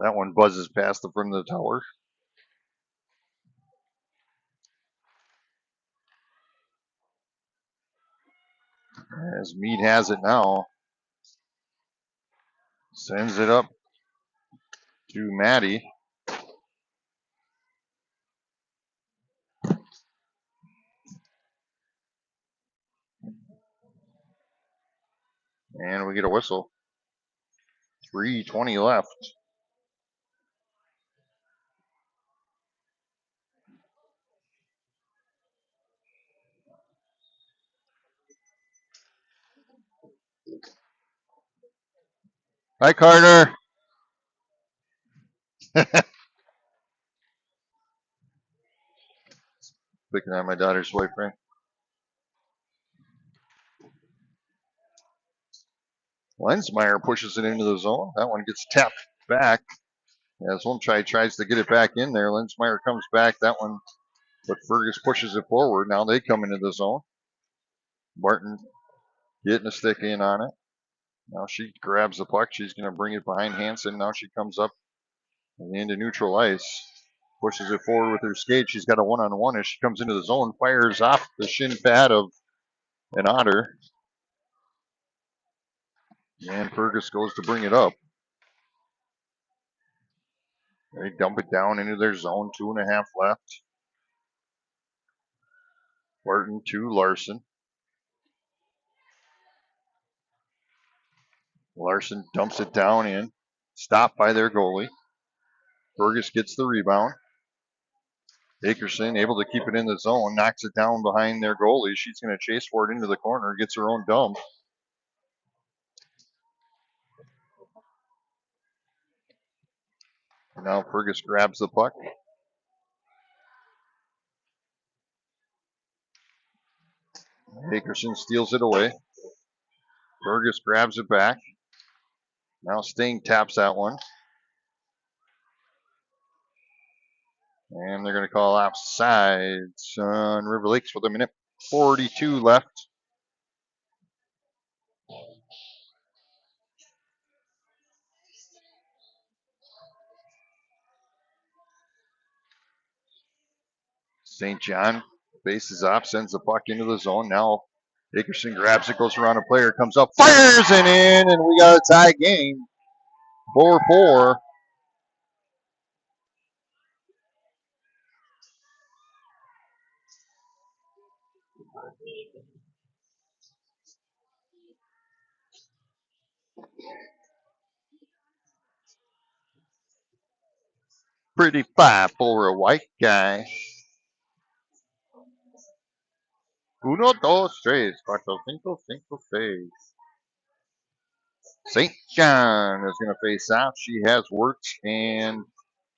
That one buzzes past the front of the tower. As Mead has it now. Sends it up to Maddie. And we get a whistle. 3:20 left. Hi, Carter. Picking on my daughter's boyfriend. Lensmeyer pushes it into the zone. That one gets tapped back. As Holmscheid tries to get it back in there. Lensmeyer comes back. That one, but Fergus pushes it forward. Now they come into the zone. Barton getting a stick in on it. Now she grabs the puck. She's going to bring it behind Hansen. Now she comes up into neutral ice. Pushes it forward with her skate. She's got a one-on-one as she comes into the zone. Fires off the shin pad of an Otter. And Fergus goes to bring it up. They dump it down into their zone. 2.5 left. Barton to Larson. Larson dumps it down in. Stopped by their goalie. Fergus gets the rebound. Akerson able to keep it in the zone. Knocks it down behind their goalie. She's going to chase for it into the corner. Gets her own dump. Now Fergus grabs the puck. Akerson steals it away. Fergus grabs it back. Now Sting taps that one. And they're going to call offsides on River Lakes with a minute 42 left. St. John faces off, sends the puck into the zone. Now Dickerson grabs it, goes around a player, comes up, fires it in, and we got a tie game. 4-4. Pretty fine for a white guy. 1, 2, 3, 4, 5, 6. St. John is going to face off. She has Wirtz and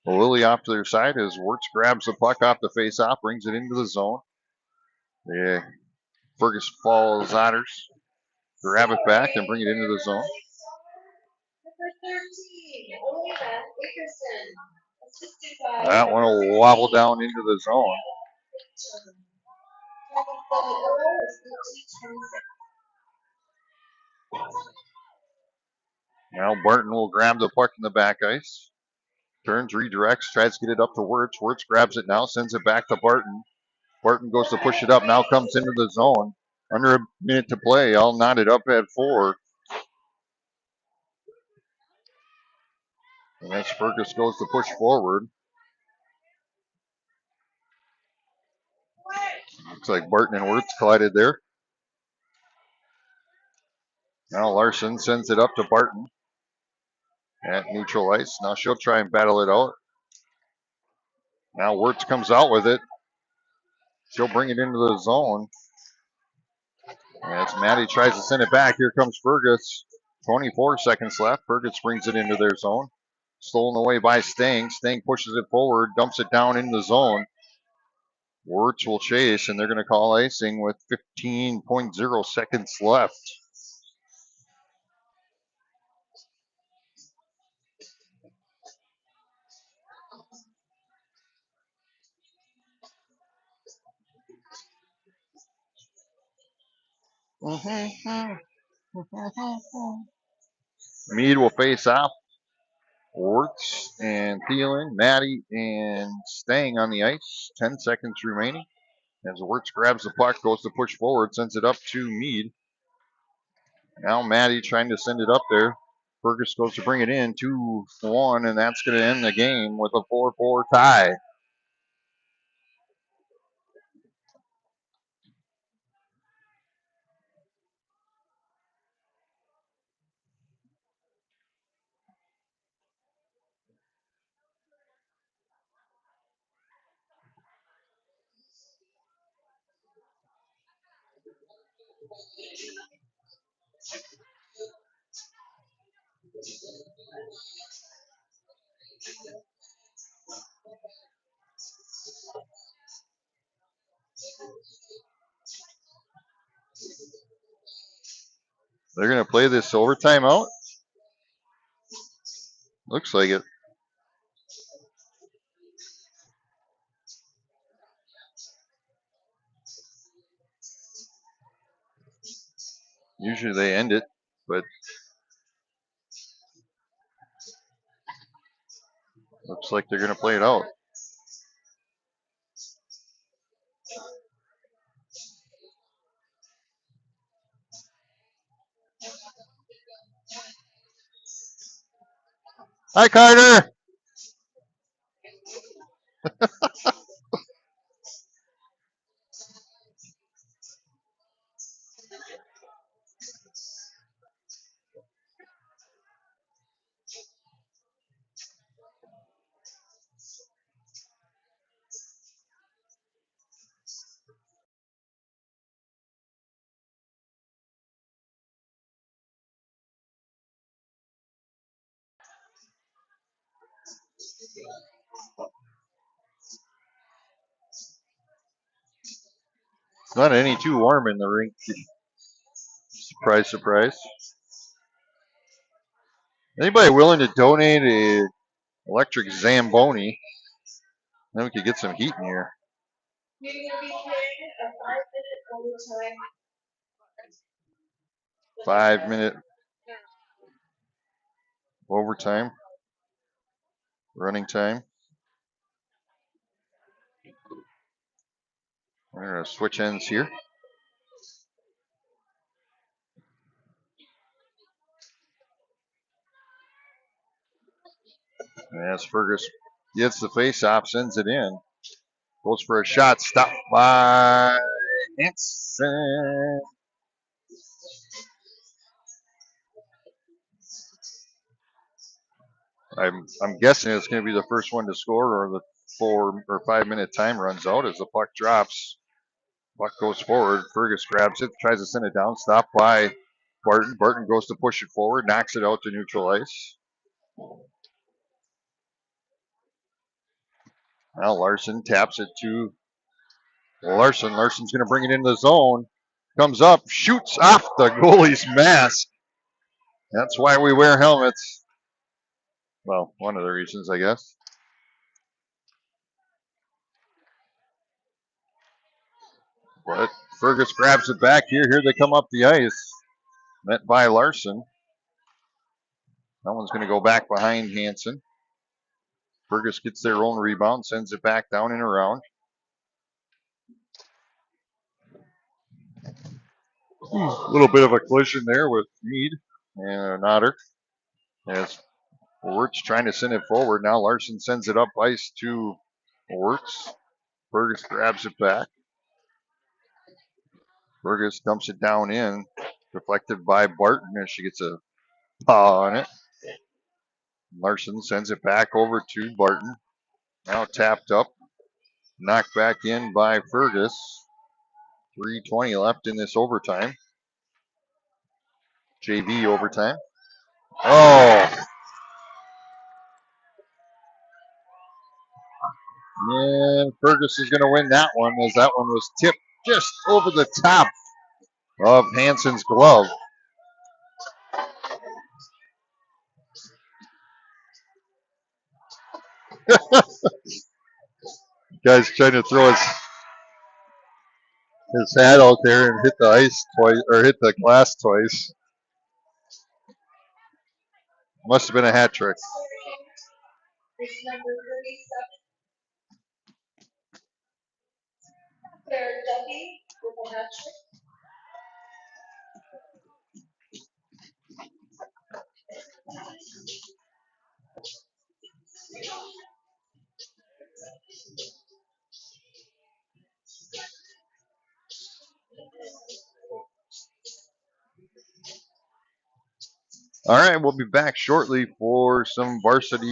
Lily off to their side as Wirtz grabs the puck off the face-off, brings it into the zone. Yeah, Fergus Falls Otters grab it back and bring it into the zone. That one will wobble down into the zone. Now Barton will grab the puck in the back ice. Turns, redirects, tries to get it up to Wirtz. Wirtz grabs it now, sends it back to Barton. Barton goes to push it up, now comes into the zone. Under a minute to play, all knotted up at 4. And as Fergus goes to push forward. Looks like Barton and Wirtz collided there. Now Larson sends it up to Barton at neutral ice. Now she'll try and battle it out. Now Wirtz comes out with it. She'll bring it into the zone. As Maddie tries to send it back, here comes Fergus. 24 seconds left. Fergus brings it into their zone. Stolen away by Stang. Stang pushes it forward, dumps it down in the zone. Wirtz will chase, and they're going to call icing with 15.0 seconds left. Mead will face off. Wirtz and Thielen, Maddie, and Stang on the ice. 10 seconds remaining. As Wirtz grabs the puck, goes to push forward, sends it up to Mead. Now Maddie trying to send it up there. Fergus goes to bring it in, 2-1, and that's going to end the game with a 4-4 tie. They're going to play this overtime out? Looks like it. Usually they end it, but looks like they're going to play it out. Hi, Carter. It's not any too warm in the rink. Surprise, surprise. Anybody willing to donate a electric Zamboni? Then we could get some heat in here. 5-minute overtime. Running time. We're going to switch ends here. And as Fergus gets the face-off, sends it in. Goes for a shot, stopped by Hanson. I'm guessing it's going to be the first one to score, or the 4 or 5-minute time runs out as the puck drops. Puck goes forward. Fergus grabs it, tries to send it down, stopped by Barton. Barton goes to push it forward, knocks it out to neutral ice. Now Larson taps it to Larson. Larson's going to bring it into the zone. Comes up, shoots off the goalie's mask. That's why we wear helmets. Well, one of the reasons, I guess. But Fergus grabs it back here. Here they come up the ice. Met by Larson. That one's going to go back behind Hanson. Fergus gets their own rebound, sends it back down and around. A little bit of a collision there with Mead and Otter. As Wirtz trying to send it forward. Now Larson sends it up ice to Wirtz. Fergus grabs it back. Fergus dumps it down in. Deflected by Barton as she gets a paw on it. Larson sends it back over to Barton. Now tapped up. Knocked back in by Fergus. 3:20 left in this overtime. JV overtime. Oh! And Fergus is going to win that one as that one was tipped just over the top of Hanson's glove. Guy's trying to throw his hat out there and hit the ice twice, or hit the glass twice. Must have been a hat trick. All right, we'll be back shortly for some varsity